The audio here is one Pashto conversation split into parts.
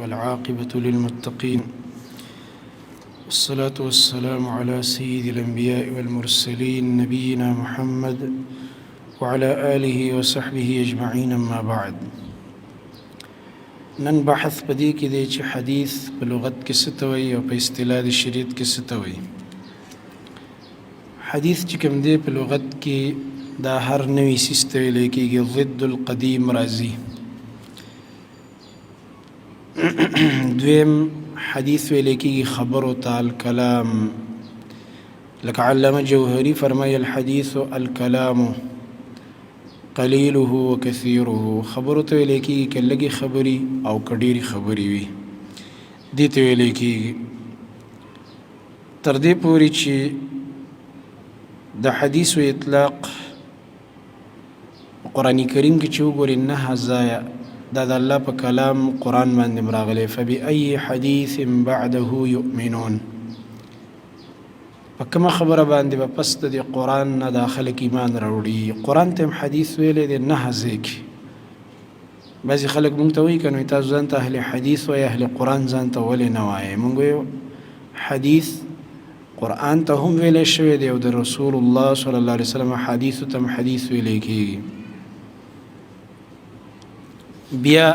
والعاقبة للمتقين والصلاة والسلام على سيد الأنبياء والمرسلين نبينا محمد وعلى آله وصحبه أجمعين أما بعد. نن بحث بدی کې دی چې حدیث په لغت کې څه ته وایي او په اصطلاح د شریعت کې څه ته وایي. حدیث چې کوم دی په لغت کې دا هر نوی سیس ته ویل کېږي، ضد القدیم راځي. دویم حدیث ویل کېږي خبرو ته الکلام، لکه علامه جوهری فرمایي الحدیث الکلام قلیله و کثیره. خبرو ته ویل کېږي که لږې خبرې او که ډېرې خبرې وي، دې ته ویل کېږي. تر دې پورې چې د حدیثو اطلاق قرآن کریم کې چې وګورې 9 ځایه دا د الله په کلام قرآن باندې راغلی. فبأي حدیث بعده یؤمنون، په کومه خبره باندې به پس د قرآن نه دا خلک ایمان راوړي. قرآن ته هم حدیث ویلی دی 9 ځای کې. بعضې خلک مونږ ته وایي که نو تاسو ځان ته اهل حدیث وایي، اهل قرآن ځان ته ولې نه وایي؟ مونږ وایو حدیث قرآن ته هم ویلی شوی دی او د رسول الله صلی الله علیه وسلم حدیثو ته هم حدیث ویلی کېږي. بیا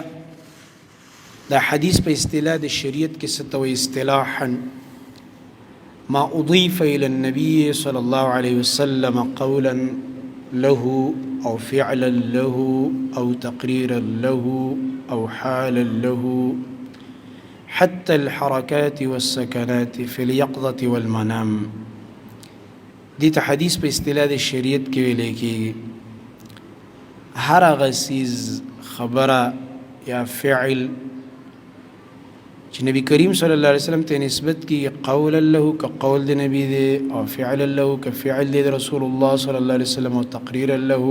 دا حدیث په اصطلاح د شریعت کې څه ته وایي؟ اصطلاحا ما أضيف إلى النبي صلى الله عليه وسلم قولا له أو فعلا له أو تقريرا له أو حالا له حتى الحركات والسكنات في اليقظة والمنام. دي حدیث په اصطلاح د شریعت کې ویل کېږي هر هغه څیز، خبره یا فعل چې نبی کریم صلی الله علیه وسلم ته نسبت کی قولا له که قول د نبی دی، او فعلا له که فعل دی د رسول الله صلی الله علیه وسلم، او تقریرا له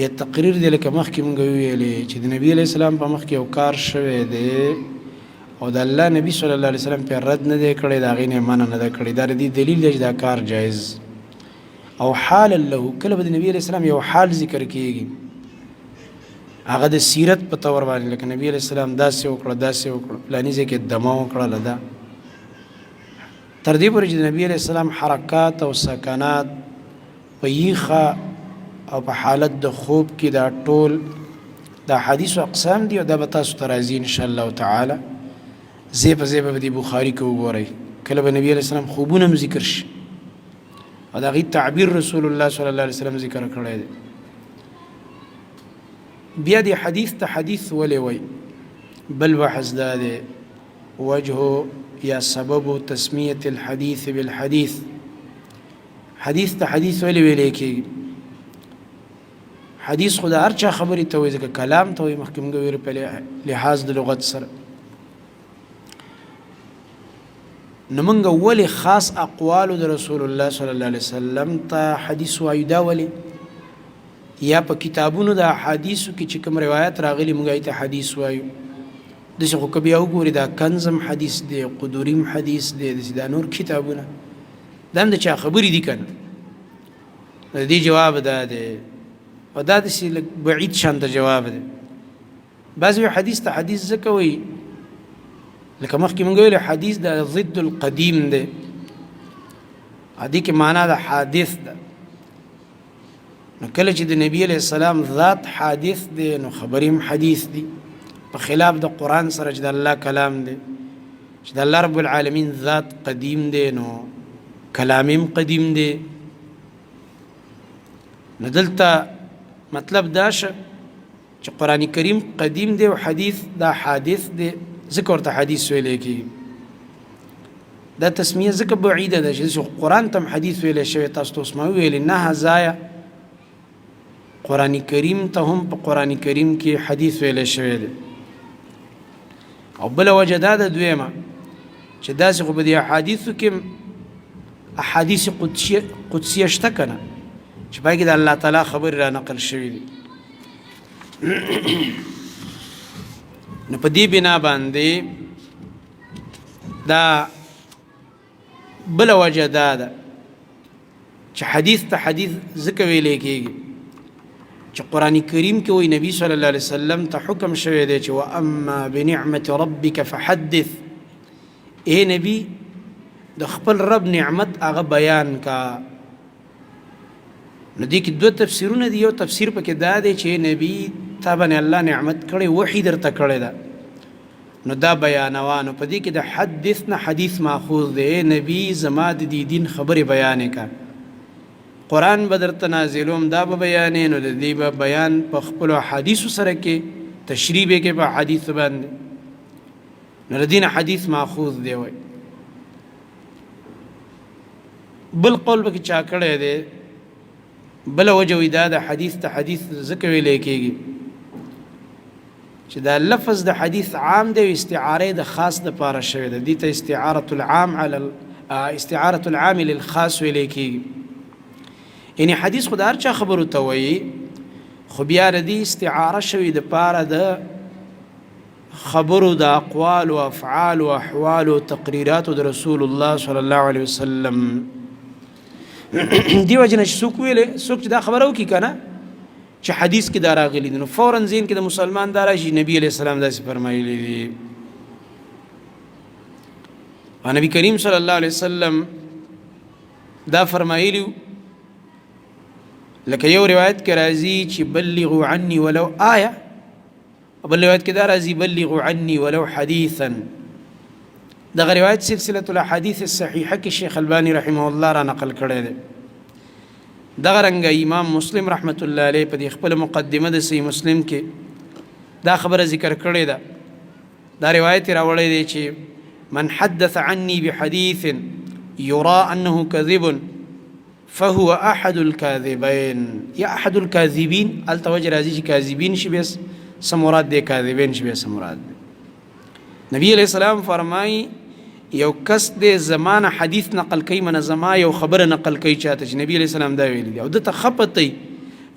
یا تقریر دی لکه مخکې مونږ ویلې چې د نبی علیه السلام په مخ کې یو کار شوی دی او د الله نبی صلی الله علیه وسلم پې رد نه دی کړی، د هغې نه منع نه ده کړې، دا د دې دلیل دی چې دا کار جایز. او حالا له کله به د نبی علیه السلام یو حال ذکر کېږي، هغه د سیرت په طور باندې، لکه نبی علیه السلام داسې وکړه داسې وکړه، فلاني ځای کې دمه وکړله ده، تر دې پورې چې د نبی علیه السلام حرکات او سکنات په ییخه او په حالت د خوب کې دا ټول دا حدیث و اقسام دي او دا به تاسو ته راځي انشاءالله تعالی. ځای په ځای به د بخاري کې وګورئ، کله به نبی علیه السلام خوبونه هم ذکر شي او د هغې تعبیر رسول الله صلی الله علیه وسلم ذکر کړی دی. بیا دی حدیث ته حدیث ولې وایي؟ بل بحث دا دی وجه یا سبب تسمیت الحدیث بالحدیث. حدیث ته حدیث ولې ویلی کېږي؟ حدیث خو د هر چا خبرې ته وایي، ځکه کلام ته وایي، مخکې موږ ویلو په لحاظ د لغت سره. نو موږ ولې خاص اقوالو د رسول الله صلی الله علیه وسلم ته حدیث وایو؟ دا ولې؟ یا په کتابونو د احادیثو کې چې کوم روایت راغلي موږ ته حدیث وایو. داسې خو که بیا وګورې دا کنزم حدیث دی، قدوریم حدیث دی، داسې دا نور کتابونه دا هم د چا خبرې دي که نه؟ د دې جواب دا دی او دا داسې لږ بعید شانته جواب دی. بعضې حدیث ته حدیث ځکه وایي لکه مخکې موږ ویلو حدیث د ضد القدیم دی، دې کې معنا د حادث ده. نو کله چې د نبی علیه السلام ذات حادث دی نو خبرې هم حدیث دي، په خلاف د قرآن سره چې د الله کلام دی، چې د الله رب العالمین ذات قدیم دی نو کلام هم قدیم دی. نو دلته مطلب دا شه چې قرآن کریم قدیم دی او حدیث دا حادث دی، ځکه ورته حدیث ویلی کېږي. دا تسمیه ځکه بعیده ده چې قرآن ته هم حدیث ویلی شوی. تاسو ته اوس ما وویلې 9 ځایه قرآن کریم ته هم په قرآن کریم کې حدیث ویلی شوی دی. او بله وجه دا ده دویمه چې داسې خو په دې احادیثو کې احادیث قدسیه شته که نه، چې په هغې کې د الله تعالی خبرې را نقل شوي دي. نو په دې بنا باندې دا بله وجه دا ده چې حدیث ته حدیث ځکه ویلی کېږي چې قرآن کریم کې وایي نبی صلی الله علیه وسلم ته حکم شوی دی چې واما بنعمت ربک فحدث، اے نبی د خپل رب نعمت هغه بیان کا. نو دې کې دوه تفسیرونه دي. یو تفسیر پکې دا دی چې نبی ته باندې الله نعمت کړی، وحی درته کړی ده، نو دا بیانوانو. په دې کې د حدث نه حدیث ماخوذ دی. نبی زما د دې دین خبرې بیانې کا، قرآن به درته نازلوم دا به بیانې، نو د دې به بیان په خپلو حدیثو سره کې تشریح به کې په حدیث باندې، نو د دې نه حدیث ماخوذ دی. وایي بل قول به کې چا کړی دی، بل وجه وی دا د حدیث ته حدیث ځکه ویلی کېږي چې دا لفظ د حدیث عام دی، استعاره د خاص دپاره شوی ده. دې ته استعاره العام للخاص ویلی کېږي. یعنی حدیث خو د هر چا خبرو ته وایي، خو بیا د دې استعاره شوي دپاره د خبرو د اقوال و افعال و احوال و تقریرات د رسول الله صلی الله علیه وسلم. دی وجه نه چې څوک ویلې، څوک چې دا خبره وکړي که نه چې حدیث کې دا راغلي دي، نو فوراً ذهن کې د مسلمان دا راشي نبی علیه السلام داسې فرمایلی دي. او نبی کریم صلی الله علیه وسلم دا فرمایلی، لکه یو روایت کې راځي چې بلغوا عني ولو آیه، او بل روایت کې دا راځي بلغوا عني ولو حدیثا. دغه روایت سلسله الاحاديث الصحیحه کې شیخ البانی رحمه الله را نقل کړی دی. دغه رنګه امام مسلم رحمت الله علیه په دې خپل مقدمه د صحیح مسلم کې دا خبره ذکر کړې ده. دا روایت راوړی دی چې من حدث عني بحديث يرى انه كذب فهو احد الكاذبين، یا احد الكاذبين التوجه راځي چې کاذبین شي بس سمورات دی، کاذبین شي بس سمورات دی. نبی علیہ السلام فرمایي یو کس دې زمانه حدیث نقل کوي، من زما یو خبره نقل کوي چاته چې نبی علیہ السلام دا ویلی دی، او دته خپته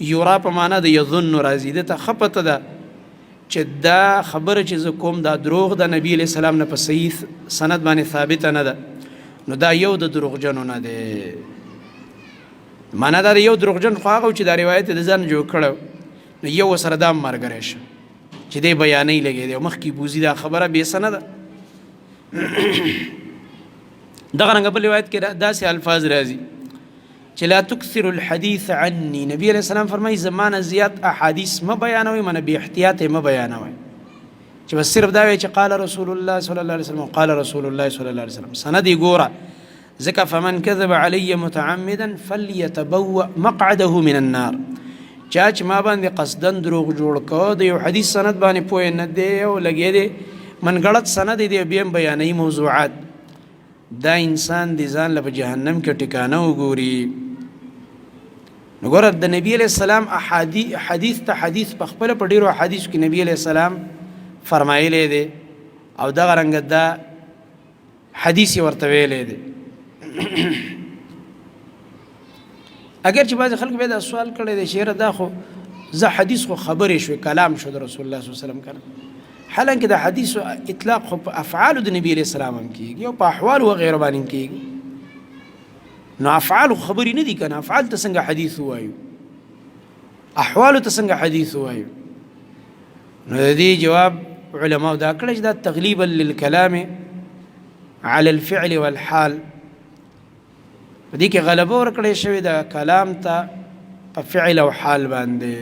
یورا په معنا د یظن راځي، دته خپته ده چې دا خبره چې زه کوم دا دروغ د نبی علیہ السلام نه په صحیح سند باندې ثابت نه ده، نو دا یو د دروغجنو نه دی. معنا دا یو دروغجن خو هغه چې دا روایت د ځان جوړ کړو، نو یو سره دا مرګره شه چې دې بیانې لګې دی او مخکې بوزي دا خبره بې سنه ده. دغه رنګه بل روایت کې داسې الفاظ راځي چې لا تکثر الحديث عني، نبی علیہ السلام فرمایي زمانه زیات احادیث ما بیانوي، من بې احتیاط ما بیانوي، چې بس صرف دا وایي چې قال رسول الله صلی الله علیه وسلم قال رسول الله صلی الله علیه وسلم. سند یې ګوره ځکه فمن كذب علي متعمدا فليتبوأ مقعده من النار، چا چې ما باندې قصدن دروغ جوړ کو د یو حدیث سند باندې پوه نه دی او لګې دی من غلط سند دی بیا بیانې موضوعات، دا انسان د ځان له جهنم کې ټکانه وګوري. نو ګوره د نبی علیہ السلام حدیث ته حدیث په خپل په ډیرو حدیث کې نبی علیہ السلام فرمایلی دی، او دغه رنګه دا حدیث ورته ویلی دی. اگر چې بعض خلک به دا سوال کړی دی شیره دا خو زه حدیث خو خبرې شوې کلام شو د رسول الله صلی الله علیه وسلم کنه، حالانکه د حدیث اطلاق خو په افعال د نبی علیہ السلام هم کیږي او په احوال و غیره باندې کیږي. نو افعال خبرې نه دي کنه، افعال ته څنګه حدیث وایو، احوال ته څنګه حدیث وایو. نو د دې جواب علماء دا کړی چې دا تغلیبا للکلام علی الفعل والحال، په دې کې غلبه ورکړی شوې ده کلام ته په فعل او حال باندې،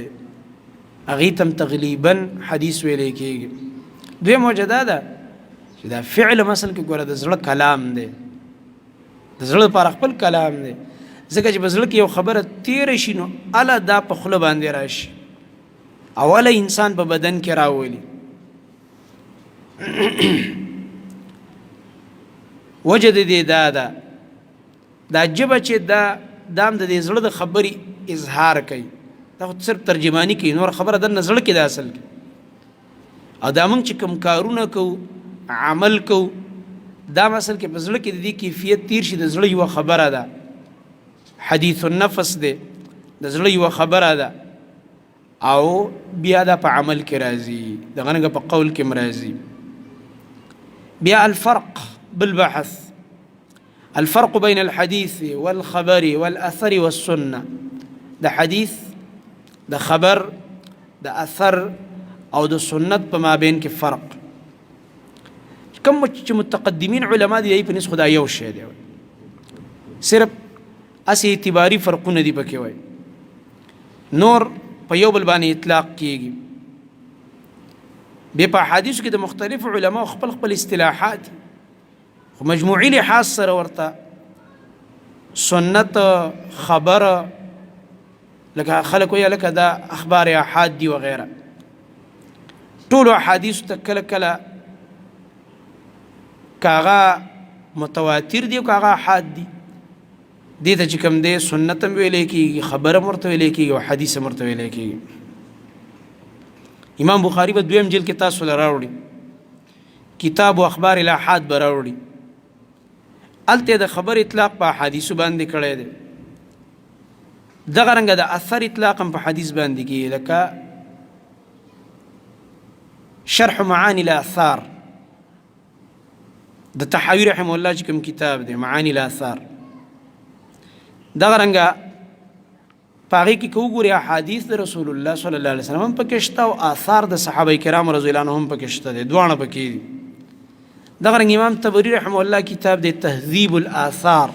هغې ته هم تغلیبا حدیث ویلی کېږي. دویم وجه دا ده چې دا فعل مثل کې ګوره د زړه کلام دی، د زړه لپاره خپل کلام دی، ځکه چې په زړه کې یو خبره تېره شي نو اله دا په خوله باندې راشي او اله انسان په بدن کې راولي. وجه د دې دا ده دا ژبه چې دام د دې زړه د خبرې اظهار کوي، دا خو صرف ترجمانی کوي، نور خبره دننه زړه کې ده اصل کې. او دا موږ چې کوم کارونه کوو عمل کوو دا اصل کې په زړه کې د دې کیفیت تیر شي، د زړه یوه خبره ده، حدیث النفس دی، د زړه یوه خبره ده، او بیا دا په عمل کې راځي، دغه رنګه په قول کې هم راځي. بیا الفرق بالبحث، الفرق بين الحديث والخبر والأثر والسنة، دا حديث د خبر د اثر او د سنت په مابین کې فرق. کوم چې متقدمین علما دي په نس خدای یو شی دی، صرف اسی اعتباری فرقونه دي پکې وای، نور په یو بل باندې اطلاق کیږي. به په حدیث کې د مختلف علما خپل خپل اصطلاحات خو مجموعي لحاظ سره ورته سنت خبره لکه خلک وایي لکه دا اخبار احاد دي وغیره، ټول احادیث ته کله کله کاغه متواتر دي او کاغه احاد دي، دې ته چې کوم دی سنت هم ویلې کېږي، خبره هم ورته ویلې کېږي او حدیث هم ورته ویلې کېږي. امام بخاري په دویم جلد کې تاسو له راوړي کتاب و اخبار الاحاد به راوړي، هلته د خبر اطلاق په حدیثو باندې کړی دی، دغه رنګه د اثر اطلاق هم په حدیث باندې کېږي، لکه شرح معانی الاثار د تحاوی رحمه الله چې کوم کتاب دی معانی الاثار، دغه رنګه په هغې کې که وګورې احادیث د رسول الله صلی الله علیه وسلم هم پکې شته او آثار د صحابه کرامو رضی الله عنهم هم پکې شته دی، دواړه پکې دي. دغه رنګ امام طبري رحمه الله کتاب دی تهذیب الاثار،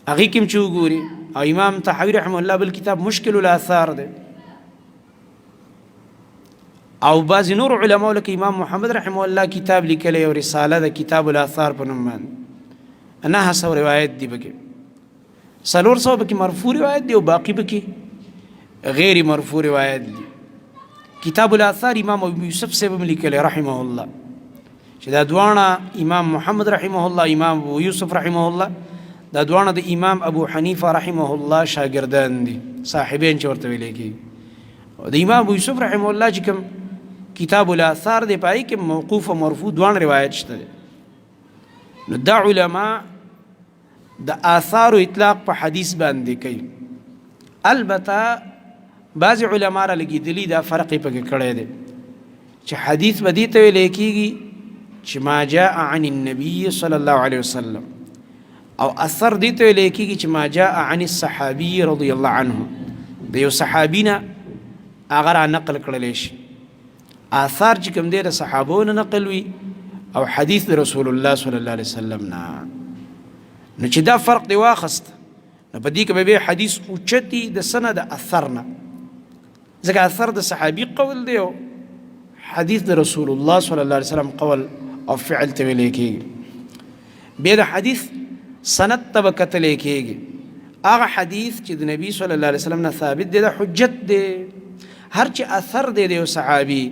هغې کې هم چې وګوري، او امام طحاوي رحمه الله بل کتاب مشکل الاثار دی، او بعضې نور علماو لکه امام محمد رحمه الله کتاب لیکلی او رساله د کتاب الاثار په نوم باندې 900 روایت دي پکې، 400 پکې مرفوع روایت دی او باقي پکې غیر مرفوع روایت دي. کتاب الاثار امام ابو یوسف صاحب هم لیکلی رحمه الله، چې دا دواړه امام محمد رحمه الله امام ابو یوسف رحمه الله دا دواړه د امام ابو حنیفه رحمه الله شاګردان دي، صاحبین چې ورته ویل کېږي. او د امام ابو یوسف رحمه الله چې کوم کتاب الاثار دی په هغې کې موقوف او مرفوع دواړه روایت شته دی. نو دا علما د آثارو اطلاق په حدیث باندې کوي، البته بعضې علما را لګېدلي دا فرق یې پکې کړی دی چې حدیث به دې ته ویلی کېږي چې ما جاء عن النبي صلی الله علیه وسلم، او اثر دې ته ویلی کېږي چې ما جاء عن الصحابي رضی الله عنه، د یو صحابي نه هغه را نقل کړلی شي. آثار چې کوم دی د صحابو نه نقل وي او حدیث د رسول الله صلی الله علیه وسلم نه. نو چې دا فرق دی واخست نو په دې کې به حدیث اوچتي د سنه د اثر نه، ځکه اثر د صحابي قول دی او حدیث د رسول الله صلی الله علیه وسلم قول او فعل ته ویل کېږي. بیا د حدیث سند ته به کتلی کېږي، هغه حدیث چې د نبي صلی الله علیه وسلم نه ثابت دی دا حجت دی، هر چې اثر دی د یو صحابي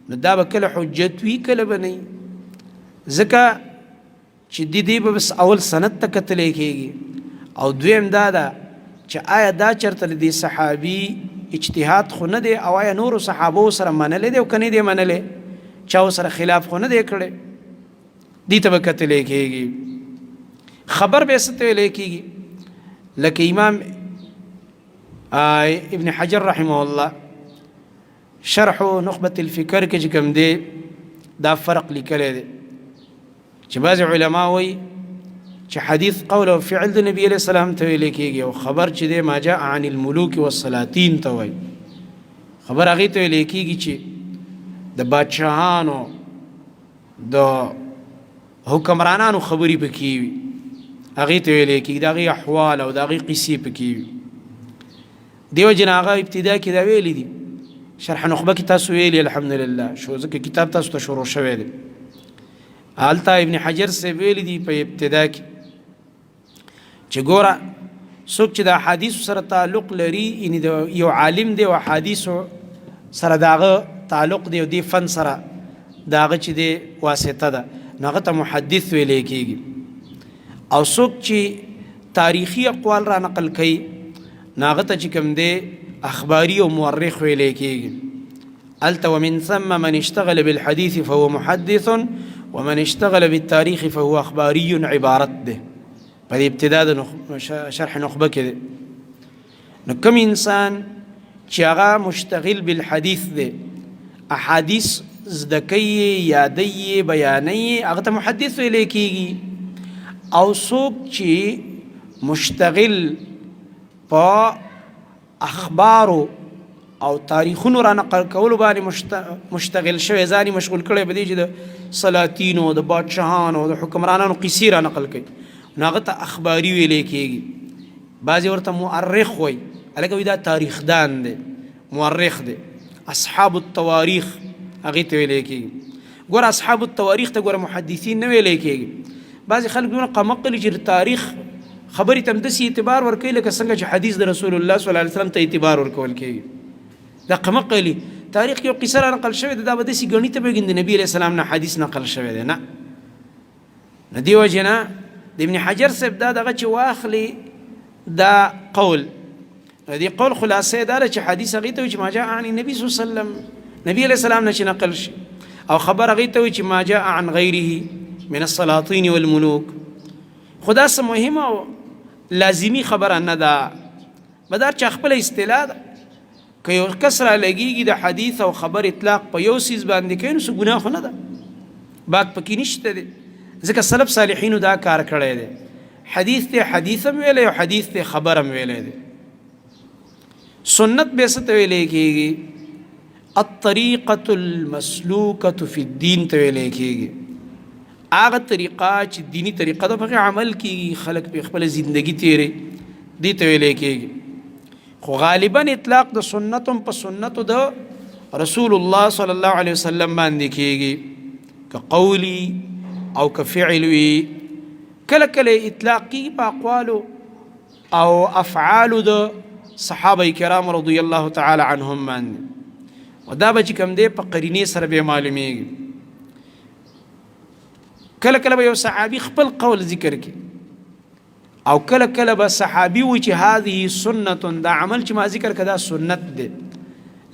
نو دا به کله حجت وي کله به نه، ځکه چې دې به بس اول سند ته کتلی کېږي، او دویم دا ده چې آیا دا چېرته د دې صحابي اجتهاد خو نه دی او آیا نورو صحابو سره منلی دی او که نه دی منلی، چا سره خلاف خو نه دی کړی، دې ته به کتلی کېږي. خبر به څه ته ویلی کېږي، لکه امام ابن حجر رحمه الله شرح نخبة الفکر کې چې کوم دی دا فرق لیکلی دی چې بعضې علما وایي چې حدیث قول او فعل د نبی علیه السلام ته ویلی کېږي، او خبر چې دی ما جاء عن الملوک والسلاطین ته وایي، خبر هغې ته ویلی کېږي چې د بادشاهانو د حکمرانانو خبرې پکې وي، هغې ته ویلی کېږي، د هغې احوال او د هغې قصې پکې وي. دیو جن هغه ابتدا کې دا ویلی دي، شرح نخبه کې تاسو ویلی الحمدلله شو، ځکه کتاب تاسو ته شروع شوی دی. هلته ابن حجر صاحب ویلی دي په ابتدا کې چې ګوره څوک چې د احادیثو سره تعلق لري، یعنې د یو عالم دی او احادیثو سره د هغه تعلق دی او دې فن سره د هغه چې دی واسطه ده، نو هغه ته محدث ویلی کېږي. او څوک چې تاریخي اقوال را نقل کوي نو هغه ته چې کوم دی اخباری او مورخ ویلی کېږي. هلته ومن ثم من اشتغل بالحديث فهو محدث ومن اشتغل بالتاريخ فهو اخباري عبارت ده په ابتدا د شرح نخبه کې ده. نو کوم انسان چې هغه مشتغل بالحديث ده، احادیث زده کوي، یادوي، بیانوي، هغه ته محدث ویلی کېږي. او څوک چې مشتغل په اخبارو او تاریخونو را نقل کولو باندې مشتغل شوی، ځان مشغول کړی په دې چې د سلاطینو، د بادشاهانو، د حکمرانانو قصې را نقل کوي، نو هغه ته اخباري ویلی کېږي. بعضې ورته مؤرخ وایي، هلکه وایي دا تاریخدان دی، مؤرخ دی. اصحاب التواریخ هغې ته ویلی کېږي. ګوره اصحاب التواریخ ته ګوره محدثین نه ویلی کېږي. بعضې خلک دونه قمقل چې تاریخ خبرې ته هم داسې اعتبار ورکوي لکه څنګه چې حدیث د رسول الله صلی الله علیه وسلم ته اعتبار ورکول کېږي. دا قمقلي تاریخ کې یو قصه را نقل شوې ده، دا به داسې ګڼي ته به د نبي علیه السلام نه حدیث نقل شوی دی. نه د دې وجې نه د ابن حجر صاحب دا دغه چې واخلي دا قول، د دې قول خلاصه دا ده چې حدیث هغې ته وایي چې ما جاء عن النبي صلی الله علیه وسلم، نبي علیه السلام نه چې نقل شي، او خبر هغې ته وایي چې ما جاء عن غیره من السلاطین والملوک. خدا څه مهمه او لازمی خبره نه ده، بدار چې خپل اصطلاح ده. که یو کس را لګېږي د حدیث او خبر اطلاق په یو څیز باندې کوي نو څه ګناه خو نه ده، باک پکې نشته دی، ځکه سلف صالحینو دا کار کړی دی. حدیث ته حدیث هم ویلی او حدیث ته خبر هم ویلی دی. سنت به څه ته ویلی کېږي؟ الطریقة المسلوکة فی الدین ته ویلی کېږي. هغه طریقه چې دینی طریقه ده، په هغې عمل کېږي، خلک پې خپله زندګي تیرې، دې ته ویلی کېږي. خو غالبا اطلاق د سنت هم په سنتو د رسول الله صلی الله علیه وسلم باندې کېږي، که قولی او که فعل وي. کله کله اطلاق کېږي په اقوالو او افعالو د صحابه کرام رضی الله تعالی عنهم باندې، و دا به چې کوم دی په قرینې سره به معلومیږي. کله کله به یو صحابي خپل قول ذکر کړي، او کله کله به صحابي وي چې هذه سنت، دا عمل چې ما ذکر کړه دا سنت دی.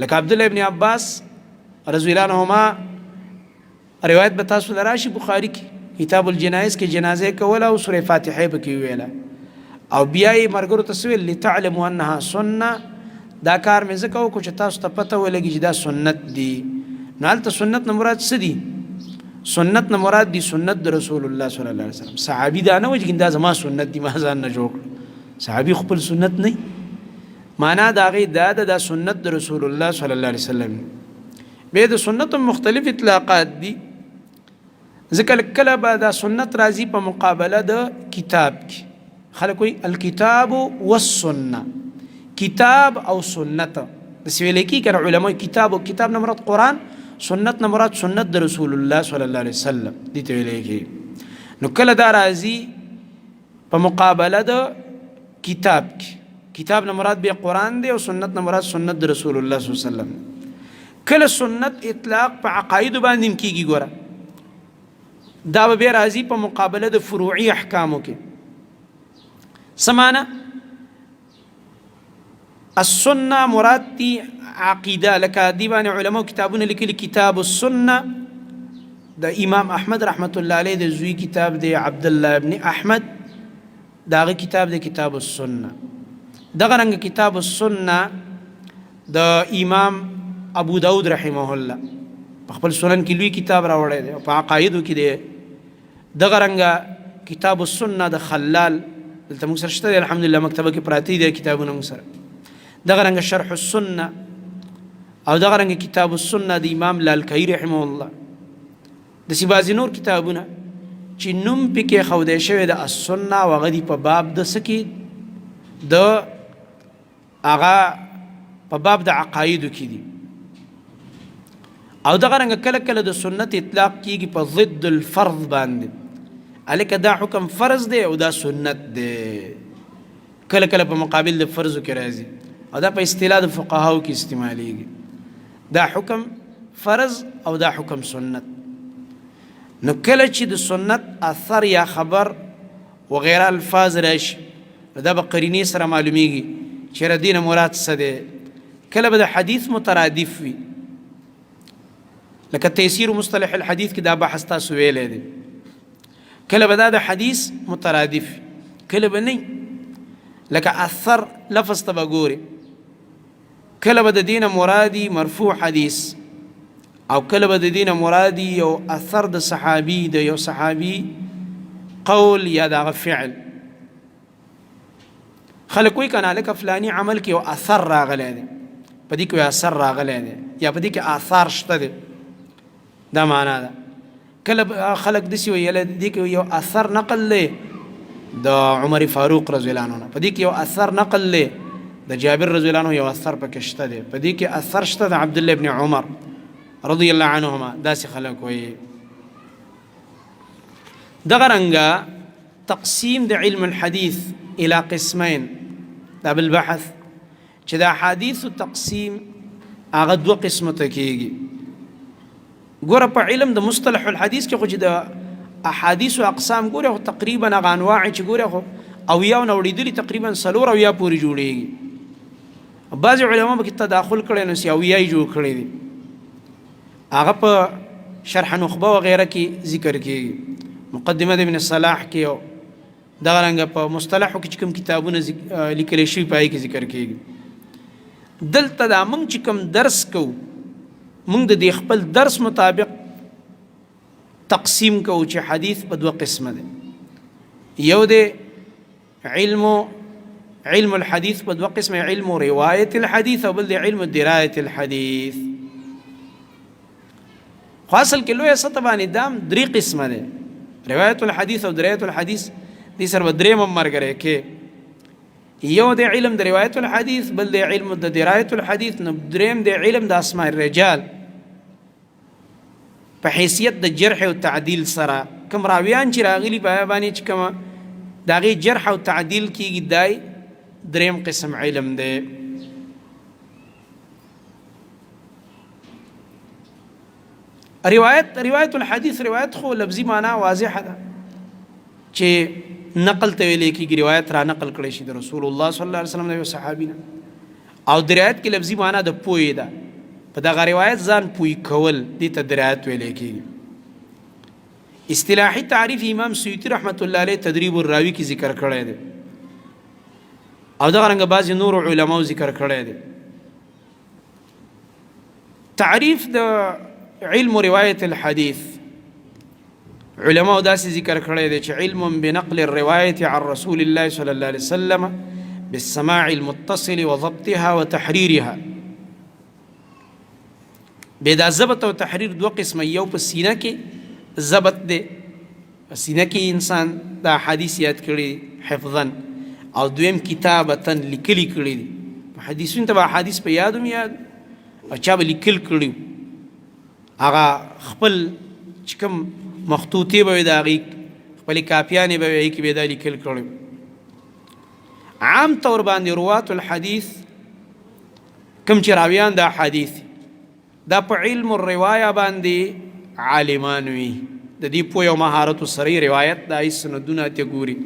لکه عبدالله ابن عباس رضی الله عنهما روایت به تاسو ته راشي بخاري کې، کتاب الجنائز کې جنازه کوله او سوره فاتحه به کې ویله، او بیا یې مرګرو ته سویل لتعلموا انها سنه، دا کار مې ځکه وکړو چې تاسو ته پته ولګي چې دا سنت دی. نو هلته سنت نه مراد څه دي؟ سنت نه مراد دی سنت د رسول الله صلی الله علیه وسلم. صحابي دا نه وایي چې دا زما سنت دی، ما ځان نه جوړ کړ. صحابي خپل سنت نه، معنا د هغې دا ده دا سنت د رسول الله صلی الله علیه وسلم. بیا د سنت مختلف اطلاقات دي، ځکه کله به دا سنت راځي په مقابله د کتاب کې. خلک وایي الکتاب والسنه، کتاب او سنت داسې ویلی کېږي که نه علما کتاب، او کتاب نه مراد قرآن، سنت نه مراد سنت د رسول الله صلی الله علیه وسلم، دې ته ویلی کېږي. نو کله دا راځي په مقابله د کتاب کې، کتاب نه مراد بیا قرآن دی او سنت نه مراد سنت د رسول الله صلی الله علیه وسلم. کله سنت اطلاق په عقایدو باندې هم کېږي، ګوره دا به بیا راځي په مقابله د فروعي احکامو کې. څه معنی؟ السنه مراد دی عقیده، لکه دی باندې علماء کتابونه لیکلي، کتاب السنه د امام احمد رحمت الله علیه د زوی کتاب دی، عبدالله ابن احمد، دا هغه کتاب دی کتاب السنه. دغه رنګ کتاب السنه د امام ابو داود رحمه الله په خپل سنن کې لوی کتاب راوړی دی، په عقایدو کې دی. دغه رنګه کتاب السنه د خلال دلته موږ سره شته دی، الحمدلله مکتبه کې پراته دي کتابونه موږ سره. دغه رنګه شرح السنه، او دغه رنګه کتاب السنه د امام لالکایی رحمه الله. داسې بعضې نور کتابونه چې نوم پکې ښودی شوی د السنه، او هغه دي په باب د څه کې، د هغه په باب د عقایدو کې دي. او دغه رنګه کله کله د سنت اطلاق کېږي په ضد الفرض باندې، هلکه دا حکم فرض دی او دا سنت دی، کله کله په مقابل د فرضو کې راځي، او دا په اصطلاح د فقهاو کې استعمالیږي. دا حکم فرض او دا حکم سنت. نو کله چې د سنت اثر یا خبر وغیره الفاظ راشي، دا به قرینې سره معلومیږي چې د دې نه مراد څه دی. کله به د حدیث مترادف وي، لکه تیسیر مصطلح الحدیث کې دا بحث تاسو ویلی دی. کله به دا د حدیث مترادف، کله به نه، لکه اثر لفظ ته به ګورې، کله به د دې نه مرادي مرفوع حدیث، او کله به د دې نه مرادي یو اثر د صحابي، د یو صحابي قول یا دغه فعل. خلک وایي که نه لکه فلاني عمل کې یو اثر راغلی دی، په دې کې یو اثر راغلی دی یا په دې کې آثار شته دی، دا معنا ده. کله خلک داسې وایي یله دې کې یو اثر نقل دی د عمر فاروق رضی الله عنه، په دې کې یو اثر نقل دی د جابر رضی الله عنه، یو اثر پکې شته دی، په دې کې اثر شته د عبدالله ابن عمر رضی الله عنهما. داسې خلک وایي. دغه رنګه تقسیم د علم الحديث الى قسمين، دا بالبحث چې د احادیثو تقسیم هغه دوه قسمه ته کېږي. ګوره په علم د مصطلح الحديث کې خو چې د احادیثو اقسام ګوره خو تقریبا هغه انواع چې ګوره خو اویاو نه وړېدلي تقریبا 4 اویا پورې جوړېږي. بعضې علما به کې تداخل کړی نو اویا یې جوړ کړی دي، هغه په شرح نخبه وغیره کې ذکر کېږي. مقدمه د ابن صلاح کې او دغه رنګه په مصطلحو کې چې کوم کتابونه لیکلی شوي په هغې کې ذکر کېږي. دلته دا موږ چې کوم درس کوو موږ د دې خپل درس مطابق تقسیم کوو چې حدیث په دوه قسمه دی. یو دی علم الحديث په دوه قسمه، علم روایت الحديث او بل دی علم درایت الحديث. خو اصل کې لویه سطح باندې دام 3 قسمه دی، روایت الحديث او درایت الحديث. دې سره به 3 مرګره کې یو د علم د روایت الحديث، بل د علم د درایت الحديث، نو دریم د علم د اسماء الرجال په حیثیت د جرح او تعدیل سره. کوم راویان چې راغلي په باندې چې کوم د هغې جرح او تعدیل کېږي، دای دریم قسم علم دی. روایت الحديث، روایت خو لفظي معنا واضحه ده چې نقل ته ویل کېږي، روایت را نقل کړی شي د رسول الله صلی الله علیه وسلم د یو صحابي نه. او درایت کې لفظي معنا د پوهې ده، په دغه روایت ځان پوی کول دې ته درایت ویل کېږي. اصطلاحي تعریف امام سیوطي رحمت الله علیه تدریب الراوی کې ذکر کړی دی، او دغه رنګه بعضې نور علماو ذکر کړی دی. تعریف د علم روایت الحديث علماء داسې ذکر کړی دی چې علم بنقل الرواية عن رسول الله صلى الله عليه وسلم بالسماع المتصل وضبطها وتحريرها. بدا ضبط او تحریر 2 قسمه، یو په سینه کې ضبط دی، په سینه کې انسان دا حدیث یاد کړي حفظا، او دویم کتابتا لیکلي کړي دي. حدیثونه ته به حدیث په یادم یاد او چا به لیکل کړي، هغه خپل چې کوم مخطوطې به وي د هغې خپلې کاپیانې به وي هغې کې به یې دا لیکل کړي. عام طور باندې روات الحدیث کوم چې راویان د حدیث دا په علم الروایه باندې عالمان وي، د دې پوهې او مهارتو سره روایت د هغې سندونه ته ګوري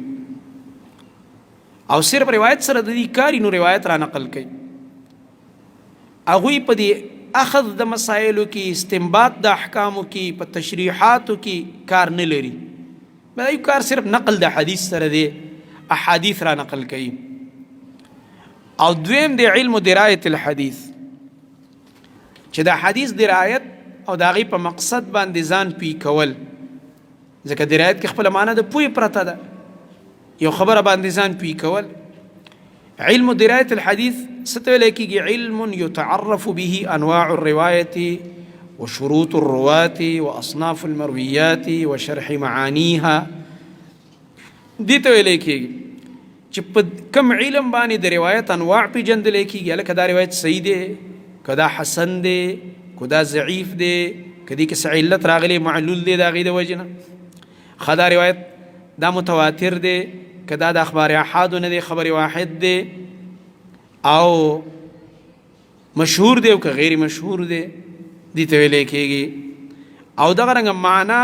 او صرف روایت سره د دې کاري نو روایت را نقل کوي. هغوی په دې اخذ د مسایلو کې، استنباط د احکامو کې، په تشریحاتو کې کار نه لري، دا یو کار صرف نقل د حدیث سره دی، احادیث را نقل کوي. او دویم د علم درایت الحدیث چې د حدیث درایت او د هغې په مقصد باندې ځان پوی کول، ځکه درایت کې خپله معنا د پوهې پرته ده، یو خبره باندې ځان پوی کول. علم درایت الحديث ستویل کېږي علم يتعرف به انواع الروايه وشروط الرواة واصناف المرويات وشرح معانيها. دې ته ویل کېږي چې په کوم علم باندې د روایت انواع پیژندل کېږي، لکه دا روایت صحیح دی، که دا حسن دی، که دا ضعیف دی، که دې کې څه علت راغلی معلول دی د هغې د وجې نه، ښه دا روایت دا متواتر دی، که دا د اخبار احادو نه دی خبر واحد دی، او مشهور دی او که غیر مشهور دی، دې ته ویلی کېږي. او دغه رنګه معنا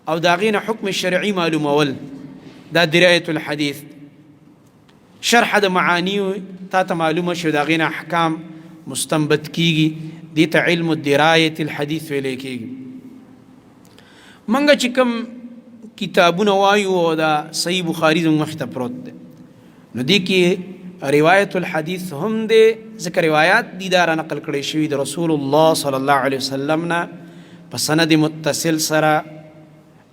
او د هغې نه حکم شرعي معلومول دا درایت الحدیث. شرح د معانیو تا ته معلومه شو، د هغې نه احکام مستنبت کېږي، دې ته علم درایت الحدیث ویلی کېږي. موږ چې کوم کتابونه وایو او دا صحیح بخاري زموږ مخې ته پروت دی، نو دې کې روایت الحدیث هم دی، ځکه روایات دي دا را نقل کړی شوي د رسول الله صلی الله علیه وسلم نه په سند متصل سره،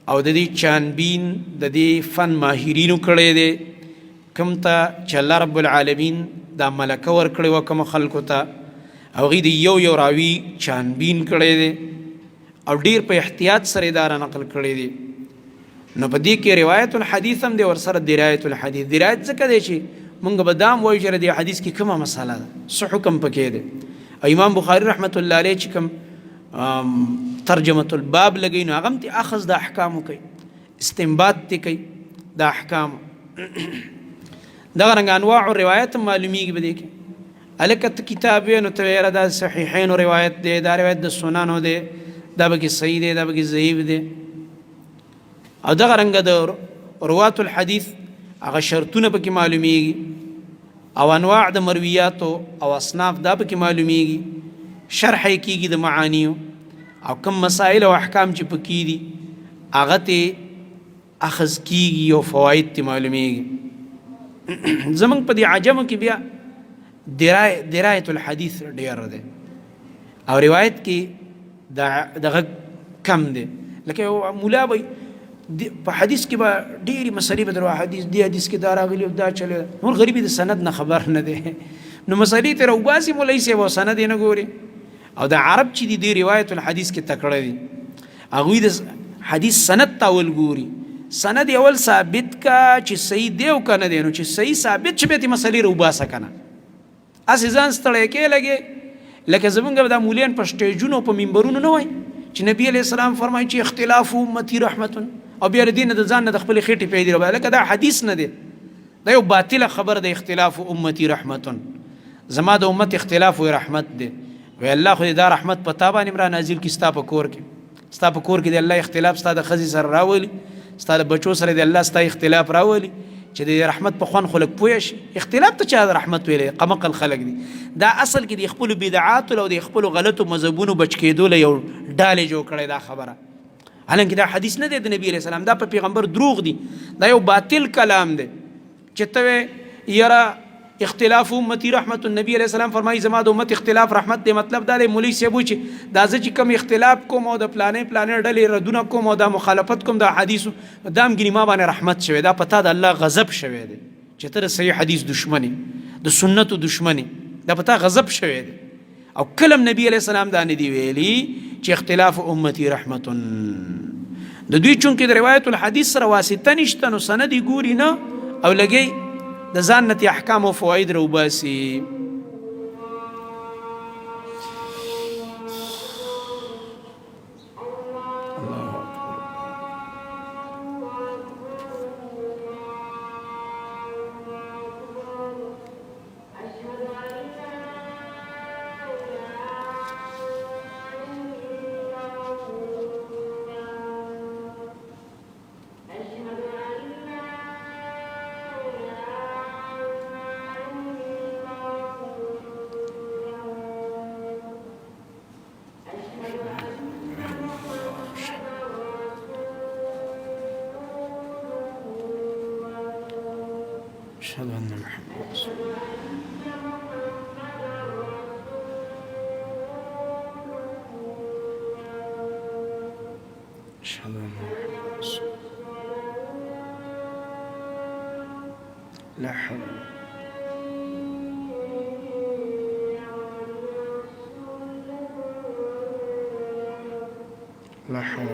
او د دې چانبین د دې فن ماهرینو کړی دی، کوم ته چې الله رب العالمین دا ملکه ورکړې وه کومو خلکو ته هغوی د یو راوي چانبین کړی دی او ډیر په احتیاط سره دا نقل کړی دی. نو په دې کې روایت الحدیث هم دی ورسره درایت الحدیث. درایت ځکه دی چې مونږ به دا هم وایو چې د حدیث کې کومه مسله ده، څه حکم پکې دی. او امام بخاري رحمت الله علیه چې کوم ترجمه الباب لګوي نو هغه هم ته اخذ د احکامو کوي، استنباط ته کوي د احکام. دغه رنګ انواع روایت معلومیږي به دې کې. الکت کتاب نو ته دا صحیحین روایت دی، دا روایت د سننو دی، دا به کې صحیح دی، دا به کې ضعیف دی. او دغه رنګ د روات الحدیث هغه شرطونه پکې معلومیږي او انواع د مرویاتو او اصناف دا پکې معلومیږي، شرح کیږي د معانیو او کم مسائل او احکام چې پکې دي هغه ته اخذ کیږي او فواید ته معلومیږي. زمونږ په دې عجمو کې بیا درایت الحدیث ډیر دی او روایت کې دغه کم دی. لکه مولا به په حدیث کې به ډېرې مسلې به درو حدیث دی حدیث کې دا راغلی او دا چلی نور غریبي د سند نه خبر نه دی. نو مسلې ته راوباسي مولوي صاحب او سند یې نه ګوري. او د عرب چې دي روایت الحدیث کې تکړه دي هغوی د حدیث سند ته اول ګوري. سند اول ثابت کا چې صحیح دی او که نه دی. نو چې صحیح ثابت چې بیا تې مسلې راوباسه که نه هسې ځان ستړی کې لګې. لکه زمونږ دا مولیان په سټیجونو په منبرونو نه وایي چې نبی علیه السلام فرمایي چې اختلاف امتی رحمتون او بیا د دې نه د ځان نه د خپلې خېټې پیدا روبایي. لکه دا حدیث نه دی، دا یو باطله خبر د اختلاف امتی رحمتون. زما د امت اختلاف و رحمت دی. وی الله خو دا رحمت په تا باندې را نازل کړي ستا په کور کې. ستا په کور کې د الله اختلاف ستا د ښځې سره راولي، ستا د بچو سره د الله ستا اختلاف راولي چې د رحمت په خوند خلک پوه شي. اختلاف ته چا د رحمت ویلی؟ قمقل خلک دي. دا اصل کې د خپلو بدعاتو او د خپلو غلطو مذهبونو بچ کېدو له یو ډالې جوړ کړی دا خبره. حالانکه دا حدیث نه دی د نبی علیه السلام، دا په پیغمبر دروغ دی، دا یو باطل کلام دی. چې ته یاره اختلاف امتی رحمت، النبی علیه السلام فرمایي زما د امت اختلاف رحمت دی. مطلب دا دی مولوي صاحب وایي چې دا زه چې کوم اختلاف کوم او د پلانې ډلې ردونه کوم او دا مخالفت کوم د حدیثو دا هم ګینې ما باندې رحمت شوی، دا په تا د الله غضب شوی دی چې ته د صحیح حدیث دشمنی د سنتو دشمنی، دا په تا غضب شوی دی. او کلم نبی علیه السلام دا نه دی ویلي چې اختلاف امتی رحمتون. د دوی چونکې د روایت الحدیث سره واسطه نشته نو سند یې ګوري نه او لګي د ځان نه احکام او فواید راوباسي. أشهد أن محمد رسول الله. أشهد أن محمد رسول الله. لا حول لا حول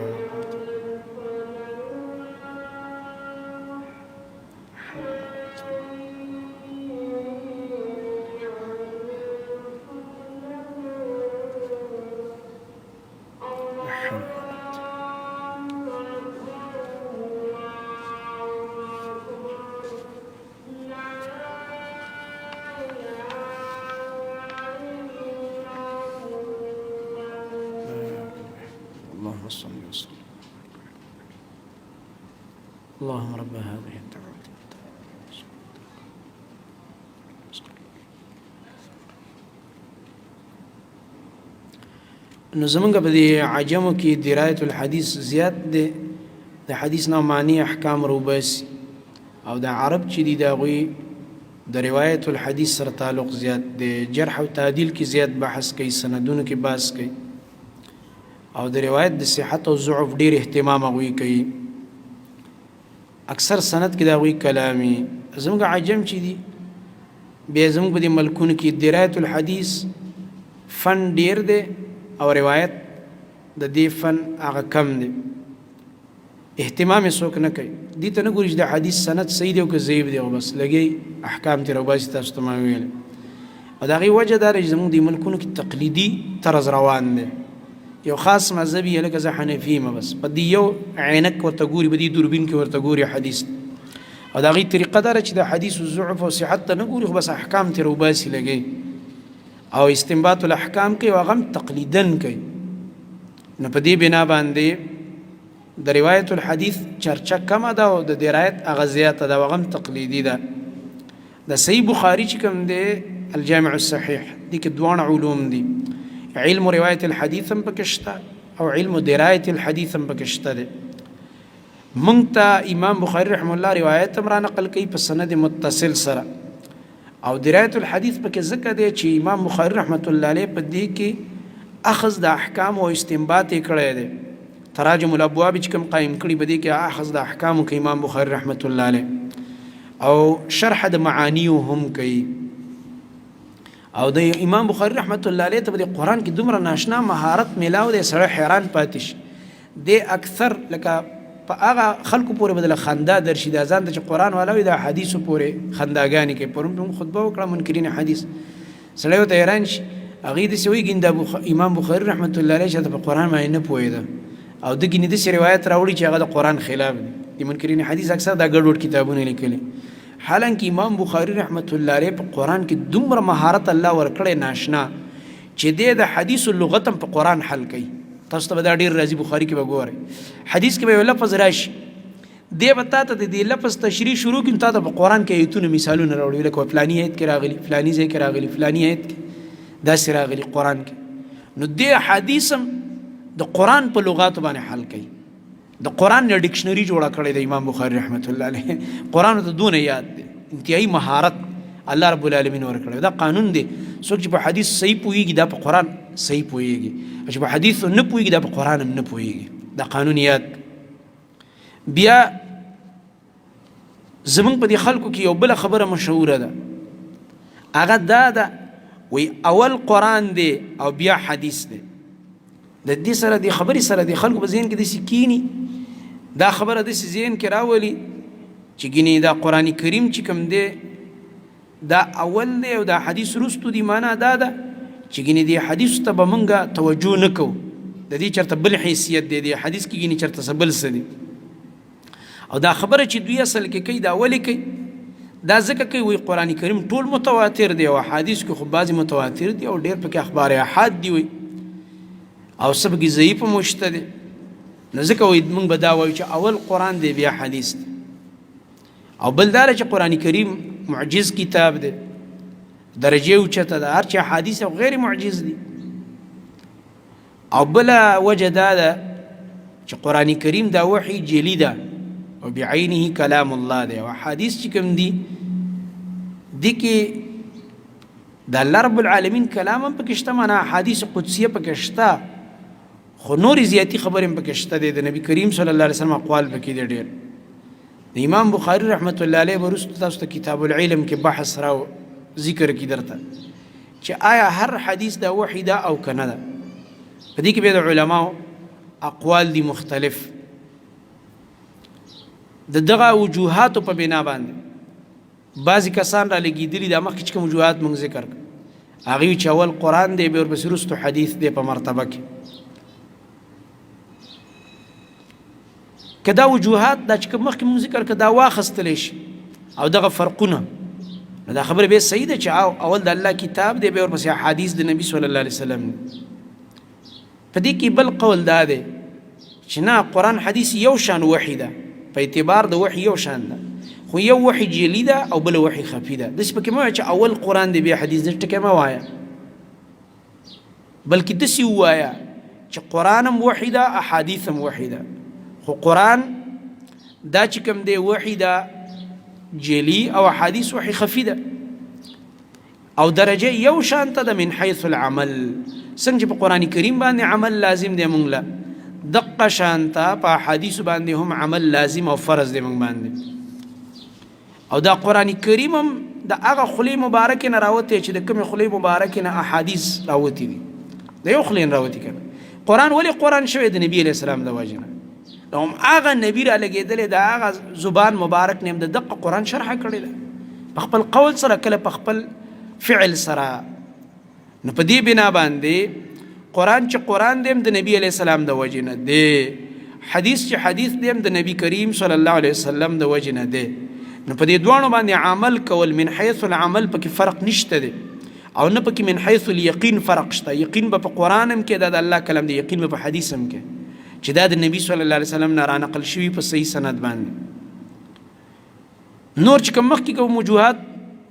اللهم صل وسلم اللهم رب هذه الدعوة نو زمونږ په دې عجمو کې درایت الحدیث زیات دی، د حدیث نه معنی احکام روباسي او د عرب چې دي د هغوی د روایت الحدیث سره تعلق زیات دی. جرح او تعدیل کې زیات بحث کوي، سندونو کې بحث کوي او د روایت د صحت او ضعف ډیر اهتمام هغوی کوي. اکثر سند کې دا وی کلامي زموږ عجم چې دي بیا زموږ په دې ملکونو کې درایت الحدیث فن ډیر دی او روایت د دې فن هغه کم دی اهتمام څوک نه کوي دې ته نه ګوري چې د حدیث سند صحیح دی او که ضعیف دی او بس لګي احکام ترې وباسي تاسو ته ما ویل او د هغې وجه دا ده چې زموږ دې ملکونو کې تقلیدي طرز روان دی یو خاص مذهب یې لکه زه حنفي یم بس په دې یو عینک ورته ګوري په دې دوربین کې ورته ګوري حدیث او د هغې طریقه دا ده چې د حدیثو ضعف او صحت ته نه ګوري خو بس احکام ترې وباسي لګي او استنباط الاحکام کوي او هغه هم تقلیدن کوي نو په دې بنا باندې د روایت الحدیث چرچه کمه ده او د درایت هغه زیاته ده او هغه هم تقلیدي ده د صحیح بخاري چې کوم دی الجامع الصحیح دې کې دواړه علوم دي علم روایت الحدیث هم پکې شته او علم درایت الحدیث هم پکې شته دی موږ ته امام بخاري رحمه الله روایت هم را نقل کوي په سند متصل سره او درایت الحدیث پکې ځکه دی چې امام بخاري رحمت الله علیه په دې کې اخذ د احکام او استنباط یې کړی دی تراجم الابواب چې کوم قایم کړي په دې کې اخذ د احکامو کوي امام بخاري رحمت الله علیه او شرح د معانیو هم کوي او د امام بخاري رحمت الله علیه ته په قرآن کې دومره ناشنا مهارت میلاو دی سړی حیران پاتې شي دی اکثر لکه په هغه خلکو پورې بدله خندا درشي دا ځان ته چې قرآن والا وي د حدیثو پورې خنداګانې کوي پرون خطبه وکړه منکرین حدیث سړی ورته حیران شي هغې داسې وایي ګینې د امام بخاري رحمت الله علیه چې په قرآن باندې نه پوهېده او د ګینې داسې روایت راوړي چې هغه د قرآن خلاف دی د منکرین حدیث اکثر دا ګډوډ کتابونه لیکلي حالانکه امام بخاري رحمت الله علیه په قرآن کې دومره مهارت الله ورکړی ناشنا چې دی د حدیثو لغت هم په قرآن حل کوي تاسو ته به دا ډېر راځي بخاري کې به ګورئ حدیث کې به یو لفظ راشي دی به تا ته د دې لفظ تشریح شروع کړي تا ته په قرآن کې ایتونه مثالونه راوړي لکه فلاني آیت کې راغلي فلاني ځای کې راغلي فلاني آیت کې داسې راغلي قرآن کې نو دې حدیث هم د قرآن په لغاتو باندې حل کوي د قرآن نه ډکشنري جوړه کړې د امام بخاري رحمت الله علیه قرآن ته دونه یاد دی انتهایی مهارت الله رب العالمین ورکړی دا قانون دی څوک چې په حدیث صحیح پوهېږي دا په قرآن صحیح پوهېږي چې په حدیث نه پوهېږي دا په قرآن هم نه پوهېږي دا قانون یاد بیا زمونږ په دې خلکو کې یو بله خبره مشهوره ده هغه دا ده وی اول قرآن دی او بیا حدیث دی د دې سره د خبرې سره د خلکو په ذهن کې داسې کینی دا خبره داسې ذهن کې راولي چې ګینې دا قرآن کریم چې کوم دی دا اول دی او دا حدیث وروستو دی معنا دا ده چې ګینې دې حدیثو ته به موږ توجه نه کوو د دې چېرته بل حیثیت دی د حدیث کې ګینې چېرته څه بل څه دی او دا خبره چې دوی اصل کې کوي دا ولې کوي دا ځکه کوي وایي قرآن کریم ټول متواتر دی او حدیث کې خو بعضې متواتر دی او ډېر پکې اخبار احاد دی وایي او سبق ضعیف هم شته دی نو ځکه وایي موږ به دا وایو چې اول قرآن دی بیا حدیث دی او بل دا چې قرآن کریم معجز کتاب دی درجې اوچته ده هر چې حدیث او غیر معجز دی او بله وجه دا ده چې قرآن کریم دا وحی جلی ده او بعینه کلام الله دی او حدیث چې کوم دی دی کې د الله رب العالمین کلام هم پکې شته معنا حدیث قدسیه پکې شته خو نورې زیاتې خبرې هم پکې شته دی د نبی کریم صلی الله علیه وسلم اقوال پکې دی ډېر د امام بخاري رحمت الله علیه وروسته تاسو ته کتاب العلم کې بحث راو ذکر کی درته چې آیا هر حدیث دا وحی ده او که نه ده په دې کې بیا د علماو اقوال دي مختلف د دغه وجوهاتو په بنا باندې بعضې کسان را لګېدلي دا مخکې چې کوم وجوهات موږ ذکر کړ هغوی چې اول قرآن دی بیا ورپسې وروستو حدیث دی په مرتبه کې که دا وجوهات دا چې کوم مخکې موږ ذکر کړ دا واخیستلی شي او دغه فرقونه نو دا خبره بیا صحیح ده چې اول د الله کتاب دی بیا ورپسې حدیث د نبي صلی الله علیه وسلم په دې کې بل قول دا دی چې نه قرآن حدیث یو شان وحی ده په اعتبار د وحی یو شان ده خو یو وحی جلی ده او بل وحی خفی ده داسې پکې مه وایه چې اول قرآن دی بیا حدیث داسې ټکې مه وایه بلکې داسې ووایه چې قرآن هم وحی ده احادیث هم وحی ده خو قرآن دا چې کوم دی وحی ده جلی او حدیث وحی خفی ده او درجه یو شان ته ده من حیث العمل څنګه چې په قرآن کریم باندې عمل لازم دی مونږ له دقه شانته په حدیث باندې هم عمل لازم او فرض دی موږ باندې. او دا قرآن کریم هم د هغه خلی مبارک نه راوتی چې د کوم خلی مبارک نه احادیث راوتی دي، د یو خلی نه راوتی کنه. قرآن ولی قرآن شوی د نبی علیہ السلام د وجه نه، هم هغه نبی را لګېدلی د هغه زبان مبارک نه هم د دقه قرآن شرحه کړې ده په خپل قول سره، کله په خپل فعل سره. نو په دې بنا باندې قرآن چې قرآن دی هم د نبی علیہ السلام د وجه نه دی، حدیث چې حدیث دی هم د نبی کریم صلی الله علیه وسلم د وجه نه دی. نو په دې دوانو باندې عمل کول من حیث العمل پکې فرق نشته دی، او نه پکې من حیث الیقین فرق شته. یقین به په قرآن هم کې د الله کلام دی، یقین به په حدیث هم کې چې دا د نبی صلی الله علیه وسلم نه رانقل شوي په صحیح سند باندې. نور چې کوم مخکې کوم وجوهات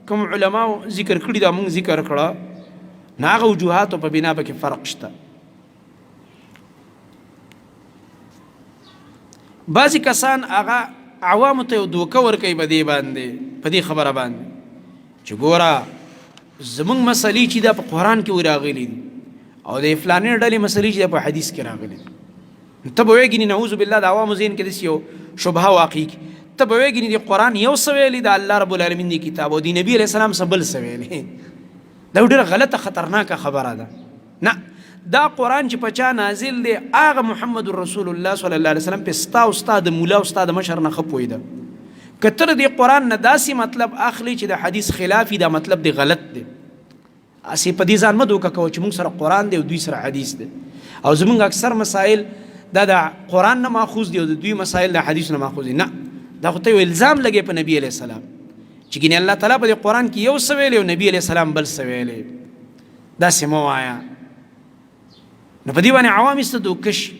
کوم علماو ذکر کړي دا مونږ ذکر کړه، نه هغه وجوهاتو په بنا پکې فرق شته. بعضې کسان هغه عوامو ته یو دوکه ورکوي په دې باندې، په دې خبره باندې چې ګوره زمونږ مسلې چې دا په قرآن کې راغلي دي او د فلانې ډلې مسلې چې دا په حدیث کې راغلي دي، ته به وایې نعوذ بالله د عوامو ذهن کې داسې یو شبهه واقع کړي، ته به وایې د قرآن یو څه ویلي د الله رب العالمین دی کتاب او د نبي علیه السلام څه بل څه ویلي. دا ډېره غلطه خطرناکه خبره ده. نه، دا قرآن چې په چا نازل دی هغه محمد رسول الله صلی الله علیه وسلم په ستا او ستا د مولا او ستا د مشر نه ښه پوهېده. که ته د قرآن نه داسې مطلب اخلي چې د حدیث خلافي دا مطلب دی غلط دی، اسې په دې ځان مه دوکه کوه چې موږ سره قرآن دی او دوی سره حدیث دی، او زموږ اکثر مسائل دا د قرآن نه ماخوذ دي او د دوی مسائل د حدیث نه ماخوذ دي. نه، دا خو ته یو الزام لګې په نبی علیه السلام چې ګینې الله تعالی په دې قرآن کې یو څه ویلی او نبی علیه السلام بل څه ویلی. داسې مه وایه. نو په دې باندې عوام ایسته دوکه شي،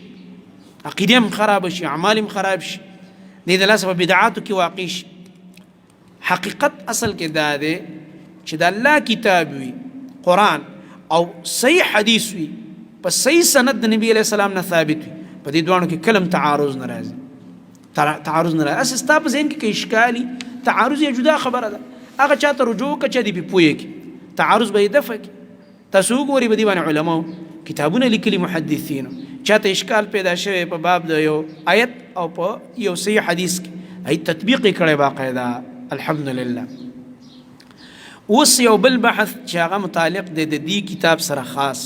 عقیدې هم خرابه شي، اعمال هم خراب شي، دې د لاسه په بدعاتو کې واقع شي. حقیقت اصل کې دا دی چې د الله کتاب وي قرآن او صحیح حدیث وي په صحیح سند د نبی علیه السلام نه ثابت وي، په دې دوانو کې کلم تعارض نه راځي. تعارض نه راځي. اساس ستا په ذهن کې اشکالي تعارض یې جدا خبره ده، هغه چاته رجوع که چا دې پې پوهې کړي، تعارض به یې دفع کړي. تاسو وګورئ په دې باندې علماو کتابونه لیکلي، محدثینو چاته اشکال پیدا شوی په باب د یو آیت او په یو صحیح حدیث کې، هی تطبیق یې کړی باقاعده، الحمدلله. اوس یو بل بحث چې هغه متعلق دی د دې کتاب سره خاص،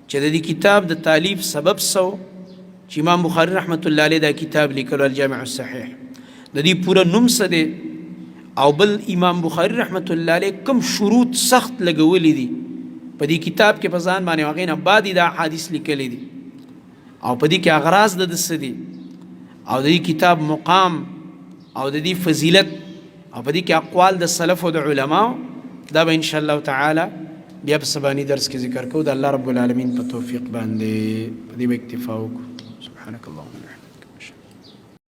چې د دې کتاب د تالیف سبب سو چې امام بخاری رحمت الله علیه دا کتاب لیکلو الجامع الصحیح، د دې پوره نوم څه دی او بل امام بخاری رحمت الله علیه کوم شروط سخت لګولی دي په دې کتاب کې په ځان باندې، هغې نه بعد دا حدیث لیکلی دي او په دې کې اغراض د څه دي او د دې کتاب مقام او د دې فضیلت او په دې کې اقوال د سلف او د علماو، دا به ان شاء الله تعالی بیا په سباني درس کې ذکر کوو. د الله رب العالمین په توفیق باندې په دې به اکتفا وکړو. سبحانك اللهم